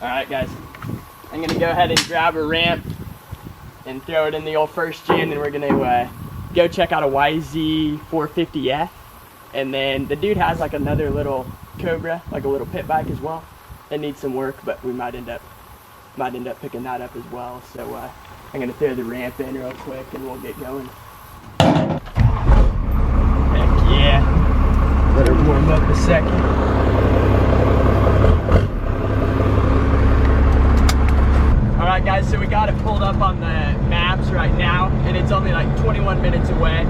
Alright guys, I'm gonna go ahead and grab a ramp and throw it in the old first gen, and we're gonna go check out a YZ 450F. And then the dude has like another little Cobra, like a little pit bike as well. It needs some work, but we might end up picking that up as well. So I'm gonna throw the ramp in real quick and we'll get going. Heck yeah. Let her warm up a second. Alright guys, so we got it pulled up on the maps right now, and it's only like 21 minutes away.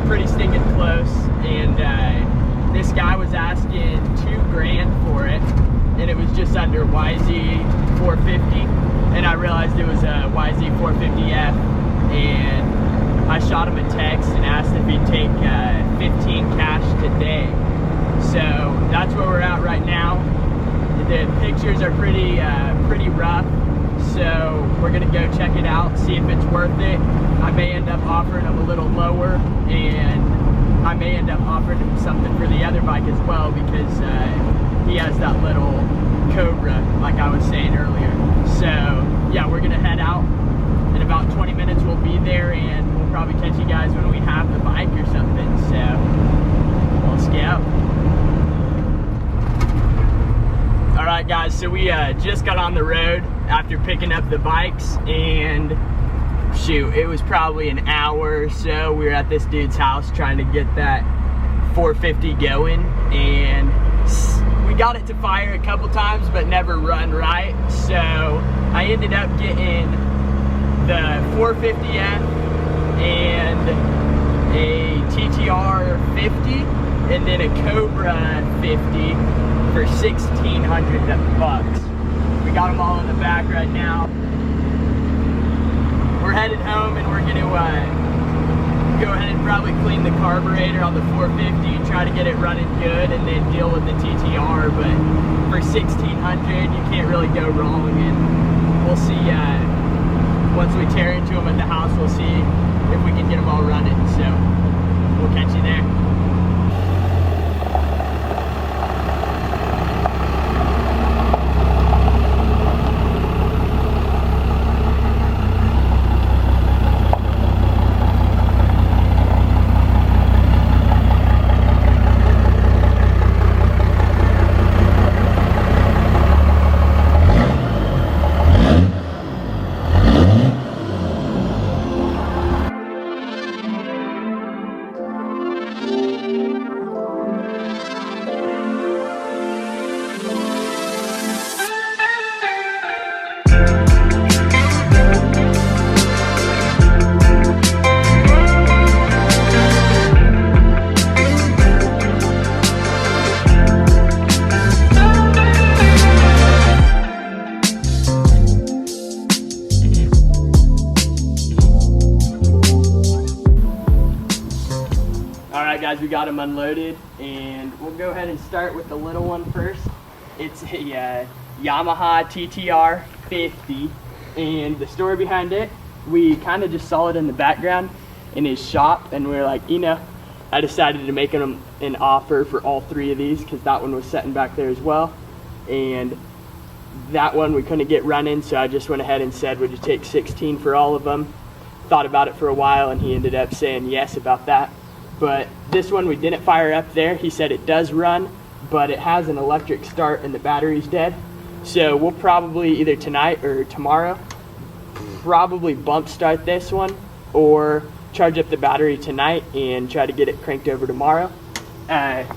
Pretty stinking close. And this guy was asking $2,000 for it, and it was just under YZ 450. And I realized it was a YZ 450F, and I shot him a text and asked if he'd take 15 cash today. So that's where we're at right now. The pictures are pretty rough, so we're gonna go check it out, see if it's worth it. I may end up offering him a little lower, and I may end up offering him something for the other bike as well, because he has that little Cobra, like I was saying earlier. So yeah, we're gonna head out. In about 20 minutes we'll be there, and we'll probably catch you guys when we have the bike or something. So let's go. Alright guys, so we just got on the road after picking up the bikes, and shoot, it was probably an hour or so. We were at this dude's house trying to get that 450 going, and we got it to fire a couple times but never run right. So I ended up getting the 450F and a TTR 50 and then a Cobra 50 for $1,600. We got them all in the back right now. We're headed home, and we're gonna go ahead and probably clean the carburetor on the 450, try to get it running good, and then deal with the TTR. But for $1,600, you can't really go wrong, and we'll see. Once we tear into them at the house, we'll see if we can get them all running. So we'll catch you there. Guys, we got them unloaded, and we'll go ahead and start with the little one first. It's a Yamaha TTR 50, and the story behind it, we kind of just saw it in the background in his shop, and we were like, you know, I decided to make him an offer for all three of these, because that one was sitting back there as well, and that one we couldn't get running, so I just went ahead and said, would you take 16 for all of them? Thought about it for a while, and he ended up saying yes about that. But this one we didn't fire up there. He said it does run, but it has an electric start and the battery's dead. So we'll probably either tonight or tomorrow probably bump start this one, or charge up the battery tonight and try to get it cranked over tomorrow.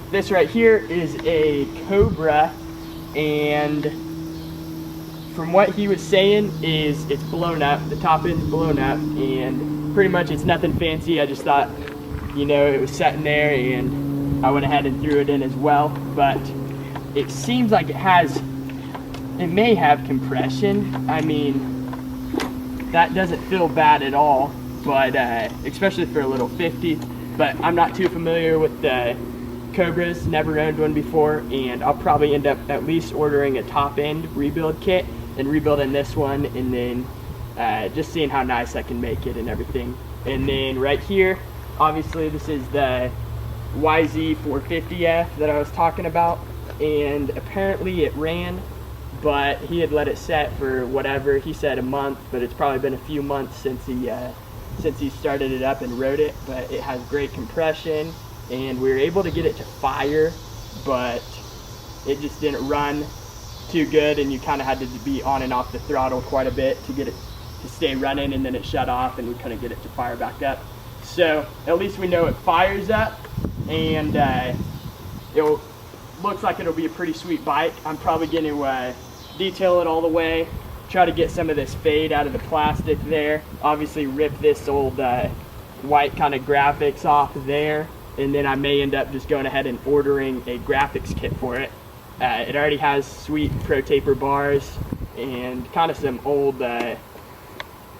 This right here is a Cobra, and from what he was saying is it's blown up. The top end's blown up, and pretty much it's nothing fancy. I just thought, you know, it was sitting there, and I went ahead and threw it in as well. But it seems like it may have compression. I mean, that doesn't feel bad at all, but especially for a little 50. But I'm not too familiar with the Cobras, never owned one before, and I'll probably end up at least ordering a top end rebuild kit and rebuilding this one, and then just seeing how nice I can make it and everything. And then right here, obviously this is the YZ 450F that I was talking about, and apparently it ran but he had let it set for whatever, he said a month, but it's probably been a few months since he started it up and rode it. But it has great compression, and we were able to get it to fire, but it just didn't run too good, and you kind of had to be on and off the throttle quite a bit to get it to stay running, and then it shut off and we couldn't get it to fire back up. So at least we know it fires up, and it looks like it'll be a pretty sweet bike. I'm probably going to detail it all the way, try to get some of this fade out of the plastic there, obviously rip this old white kind of graphics off there, and then I may end up just going ahead and ordering a graphics kit for it. It already has sweet pro taper bars and kind of some old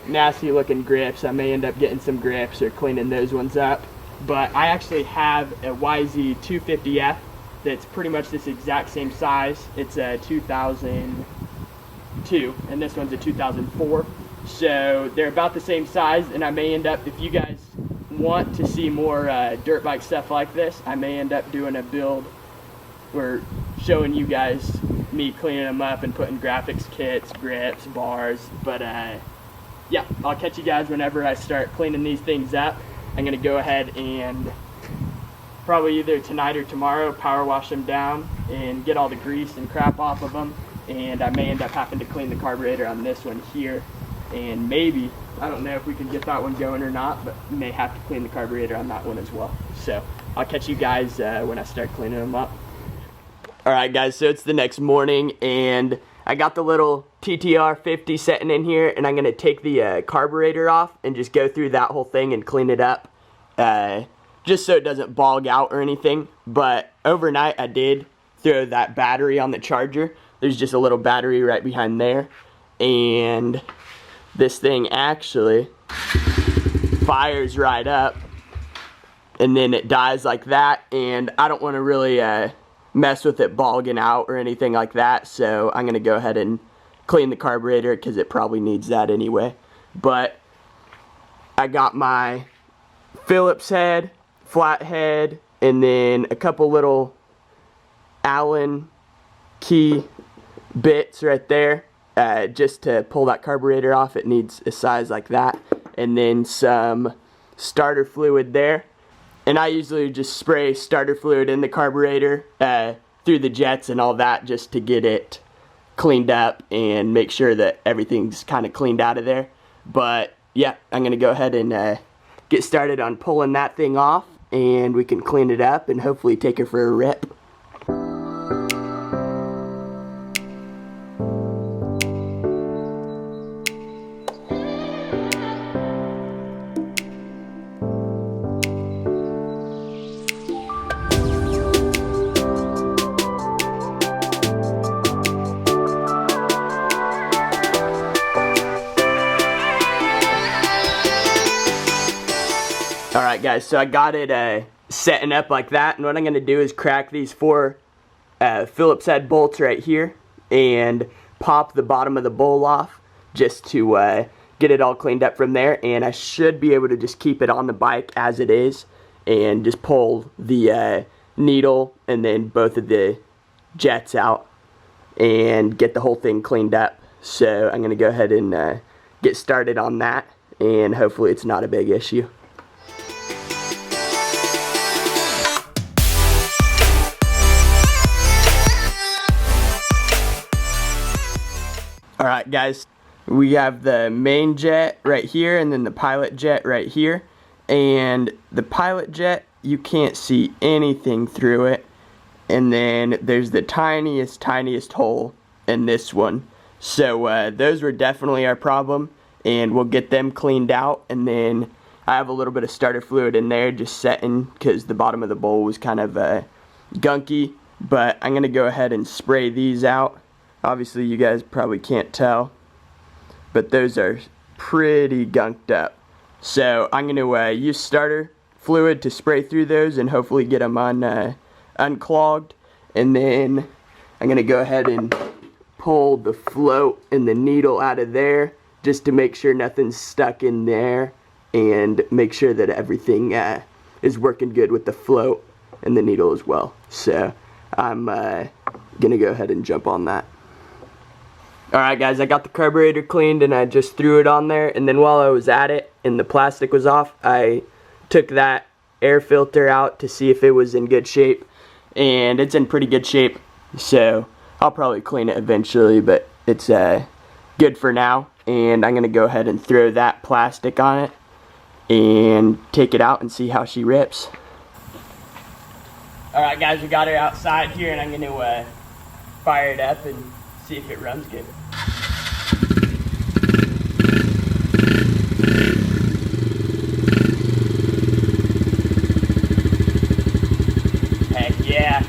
nasty looking grips. I may end up getting some grips or cleaning those ones up. But I actually have a YZ 250F that's pretty much this exact same size. It's a 2002 and this one's a 2004. So they're about the same size, and I may end up, if you guys want to see more dirt bike stuff like this, I may end up doing a build where showing you guys me cleaning them up and putting graphics kits, grips, bars. But yeah, I'll catch you guys whenever I start cleaning these things up. I'm gonna go ahead and probably either tonight or tomorrow power wash them down and get all the grease and crap off of them, and I may end up having to clean the carburetor on this one here, and maybe, I don't know if we can get that one going or not, but may have to clean the carburetor on that one as well. So I'll catch you guys when I start cleaning them up. Alright guys, so it's the next morning, and I got the little TTR 50 sitting in here, and I'm going to take the carburetor off and just go through that whole thing and clean it up, just so it doesn't bog out or anything. But overnight I did throw that battery on the charger. There's just a little battery right behind there, and this thing actually fires right up, and then it dies like that, and I don't want to really mess with it bogging out or anything like that, so I'm gonna go ahead and clean the carburetor because it probably needs that anyway. But I got my Phillips head, flat head, and then a couple little Allen key bits right there, just to pull that carburetor off. It needs a size like that, and then some starter fluid there. And I usually just spray starter fluid in the carburetor through the jets and all that, just to get it cleaned up and make sure that everything's kind of cleaned out of there. But yeah, I'm going to go ahead and get started on pulling that thing off, and we can clean it up and hopefully take her for a rip. Alright guys, so I got it setting up like that, and what I'm going to do is crack these 4 Phillips head bolts right here and pop the bottom of the bowl off just to get it all cleaned up from there, and I should be able to just keep it on the bike as it is and just pull the needle and then both of the jets out and get the whole thing cleaned up. So I'm going to go ahead and get started on that, and hopefully it's not a big issue. Alright guys, we have the main jet right here and then the pilot jet right here, and the pilot jet, you can't see anything through it, and then there's the tiniest hole in this one. So those were definitely our problem, and we'll get them cleaned out. And then I have a little bit of starter fluid in there just setting because the bottom of the bowl was kind of gunky, but I'm going to go ahead and spray these out. Obviously you guys probably can't tell, but those are pretty gunked up. So I'm going to use starter fluid to spray through those and hopefully get them unclogged. And then I'm going to go ahead and pull the float and the needle out of there just to make sure nothing's stuck in there, and make sure that everything is working good with the float and the needle as well. So I'm going to go ahead and jump on that. Alright guys, I got the carburetor cleaned and I just threw it on there, and then while I was at it and the plastic was off, I took that air filter out to see if it was in good shape, and it's in pretty good shape, so I'll probably clean it eventually, but it's good for now. And I'm gonna go ahead and throw that plastic on it and take it out and see how she rips. Alright guys, we got her outside here, and I'm gonna fire it up and see if it runs good. Heck yeah.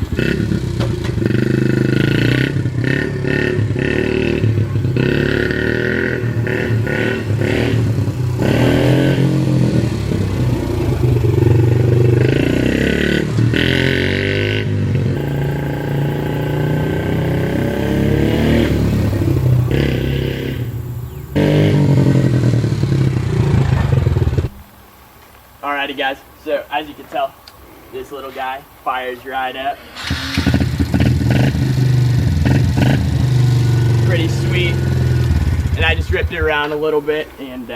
Alrighty guys, so as you can tell, this little guy fires right up. Pretty sweet. And I just ripped it around a little bit, and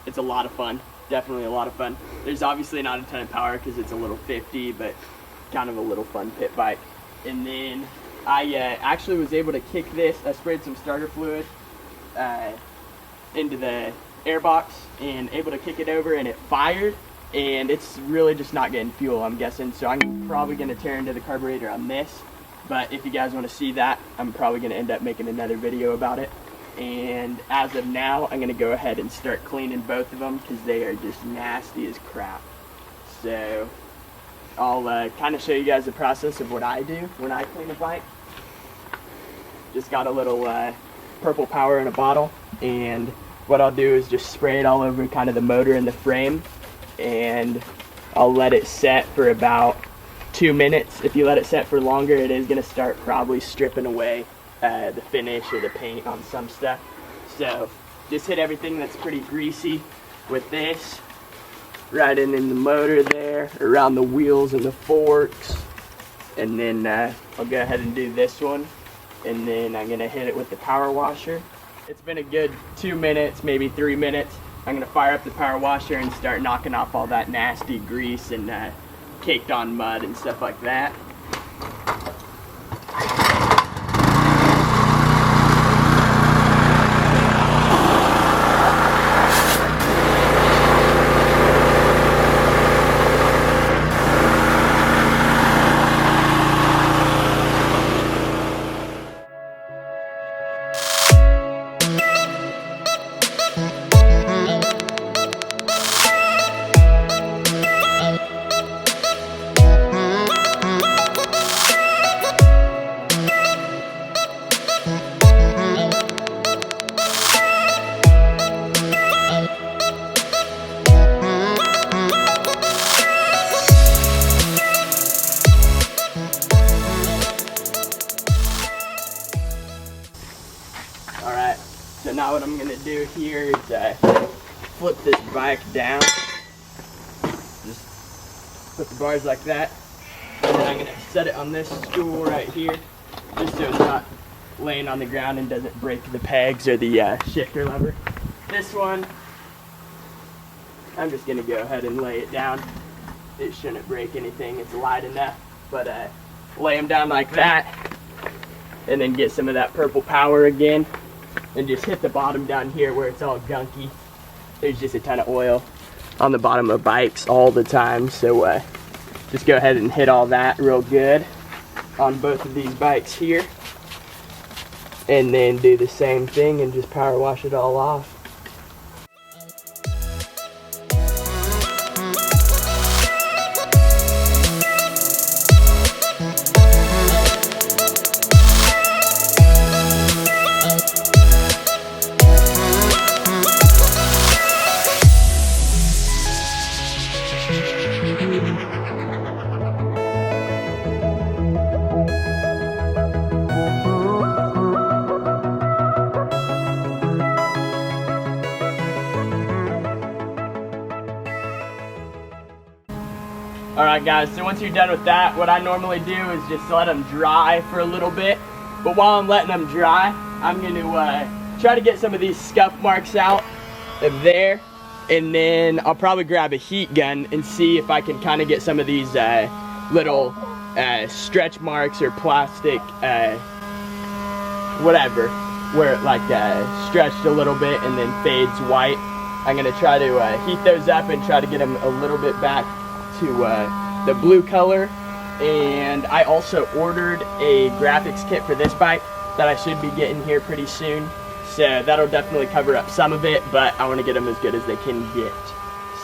it's a lot of fun. Definitely a lot of fun. There's obviously not a ton of power because it's a little 50, but kind of a little fun pit bike. And then I actually was able to kick this. I sprayed some starter fluid into the airbox and able to kick it over, and it fired, and it's really just not getting fuel, I'm guessing. So I'm probably going to tear into the carburetor on this, but if you guys want to see that, I'm probably going to end up making another video about it. And as of now, I'm going to go ahead and start cleaning both of them because they are just nasty as crap. So I'll kind of show you guys the process of what I do when I clean a bike. Just got a little purple power in a bottle, and what I'll do is just spray it all over kind of the motor and the frame, and I'll let it set for about 2 minutes. If you let it set for longer, it is going to start probably stripping away the finish or the paint on some stuff. So just hit everything that's pretty greasy with this, right in the motor there, around the wheels and the forks, and then I'll go ahead and do this one, and then I'm going to hit it with the power washer. It's been a good 2 minutes, maybe 3 minutes. I'm going to fire up the power washer and start knocking off all that nasty grease and caked on mud and stuff like that. Alright, so now what I'm going to do here is flip this bike down. Just put the bars like that. And then I'm going to set it on this stool right here, just so it's not laying on the ground and doesn't break the pegs or the shifter lever. This one, I'm just going to go ahead and lay it down. It shouldn't break anything, it's light enough. But lay them down like that, and then get some of that purple power again, and just hit the bottom down here where it's all gunky. There's just a ton of oil on the bottom of bikes all the time, so just go ahead and hit all that real good on both of these bikes here, and then do the same thing and just power wash it all off. Alright guys, so once you're done with that, what I normally do is just let them dry for a little bit. But while I'm letting them dry, I'm going to try to get some of these scuff marks out of there, and then I'll probably grab a heat gun and see if I can kind of get some of these little stretch marks or plastic whatever, where it like stretched a little bit and then fades white. I'm going to try to heat those up and try to get them a little bit back to the blue color. And I also ordered a graphics kit for this bike that I should be getting here pretty soon. So that'll definitely cover up some of it, but I want to get them as good as they can get.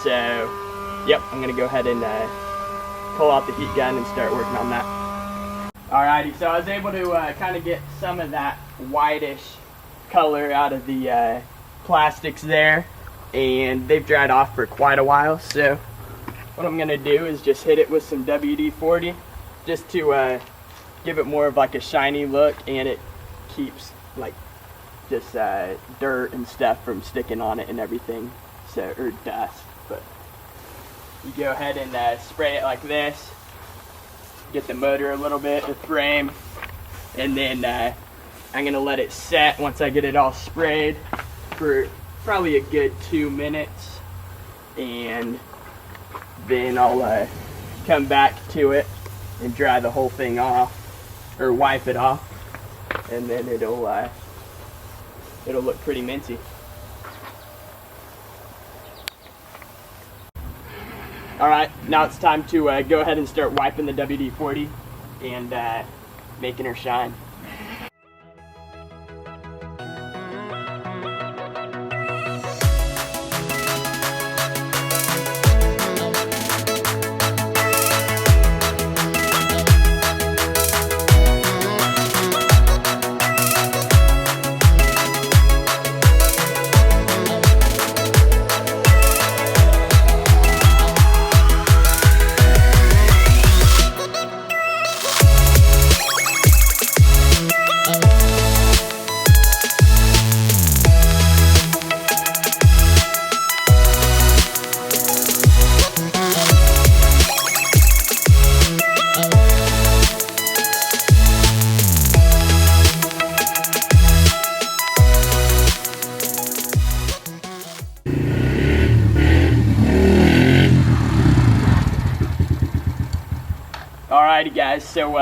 So, yep, I'm going to go ahead and pull out the heat gun and start working on that. Alrighty, so I was able to kind of get some of that whitish color out of the plastics there, and they've dried off for quite a while. So what I'm going to do is just hit it with some WD-40 just to give it more of like a shiny look, and it keeps like just dirt and stuff from sticking on it and everything, so, or dust. But you go ahead and spray it like this, get the motor a little bit, the frame, and then I'm gonna let it set once I get it all sprayed for probably a good 2 minutes, and then I'll come back to it and dry the whole thing off, or wipe it off, and then it'll look pretty minty. Alright, now it's time to go ahead and start wiping the WD-40 and making her shine. Alrighty guys, so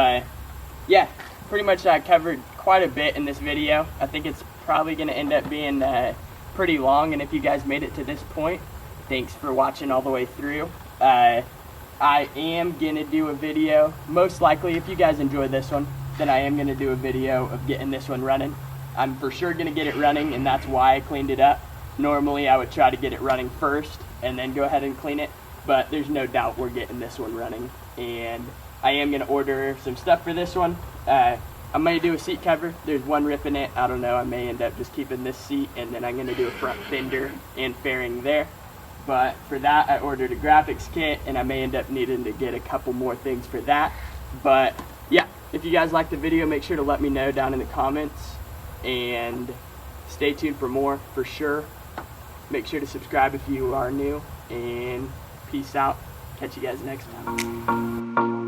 yeah, pretty much I covered quite a bit in this video. I think it's probably going to end up being pretty long, and if you guys made it to this point, thanks for watching all the way through. I am going to do a video, most likely if you guys enjoyed this one, then I am going to do a video of getting this one running. I'm for sure going to get it running, and that's why I cleaned it up. Normally I would try to get it running first and then go ahead and clean it, but there's no doubt we're getting this one running, and I am going to order some stuff for this one. I'm going to do a seat cover. There's one rip in it. I don't know. I may end up just keeping this seat, and then I'm going to do a front fender and fairing there. But for that, I ordered a graphics kit, and I may end up needing to get a couple more things for that. But yeah, if you guys liked the video, make sure to let me know down in the comments, and stay tuned for more for sure. Make sure to subscribe if you are new, and peace out. Catch you guys next time.